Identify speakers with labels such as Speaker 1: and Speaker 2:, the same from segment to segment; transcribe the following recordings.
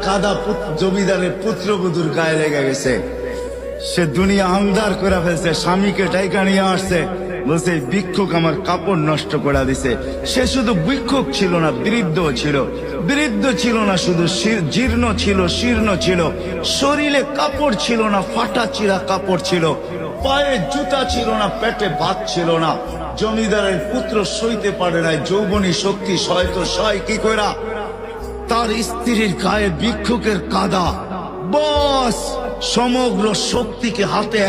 Speaker 1: কাদা জমিদারের পুত্রবধূর গায়ে লেগে গেছে। সে দুনিয়া আন্ধার করে ফেলছে, স্বামীকে টাইকা নিয়ে আসছে, বলছে ভিক্ষুক আমার কাপড় নষ্ট করে দিছে। সে শুধু ভিক্ষুক ছিল না, বৃদ্ধ ছিল। বৃদ্ধ ছিল না শুধু, জীর্ণ ছিল, শীর্ণ ছিল, শরীরে কাপড় ছিল না, ফাটা চিরা কাপড় ছিল, পায়ে জুতা ছিল না, পেটে ভাত ছিল না। জমিদারের পুত্র সইতে পারে নাই, যৌবনী শক্তি সয়তো সয় কি কইরা তার স্ত্রীর গায়ে ভিক্ষুকের কাদা, বস সমগ্র শক্তিকে হাতে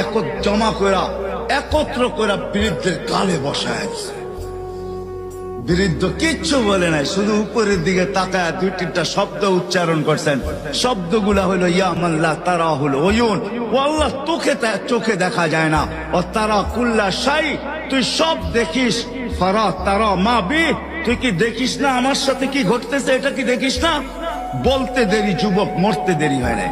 Speaker 1: জমা করা, একত্র করা বৃদ্ধের গালে বসায়। বৃদ্ধ কিচ্ছু বলে নাই, শুধু উপরের দিকে তাকায় দুই তিনটা শব্দ উচ্চারণ করছেন। শব্দগুলা হলো ইয়া মাল্লা তারা হলো ওয়ুন, ও আল্লাহ চোখে দেখা যায় না, ও তারা কুল্লা শাই, তুই সব দেখিস, ফারা তারা মা বি, তুই কি দেখিস না আমার সাথে কি ঘটতেছে, এটা কি দেখিস না? বলতে দেরি যুবক, মরতে দেরি হয় না।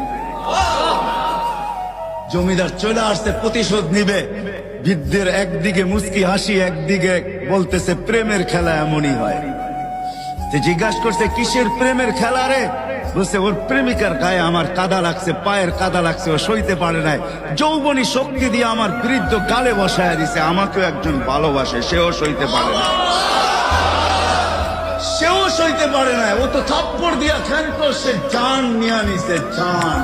Speaker 1: জমিদার চলে আসছে, প্রতিশোধ নিবে। বৃদ্ধের একদিকে মুস্কি হাসি, একদিকে বলতেছে প্রেমের খেলা এমনই হয়। জিজ্ঞাসা করছে কিসের প্রেমের খেলা রে? বলছে ওর প্রেমিকার গায়ে আমার কাদা লাগছে, পায়ের কাদা লাগছে, ও সইতে পারে নাই, যৌবনী শক্তি দিয়ে আমার বৃদ্ধ গালে বসায় দিছে। আমাকেও একজন ভালোবাসে, সেও সইতে পারে না, সেও সইতে পারে না। ও তো থাপ্পড় দিয়া খেলতো, সে জান নিয়ে নিছে, জান।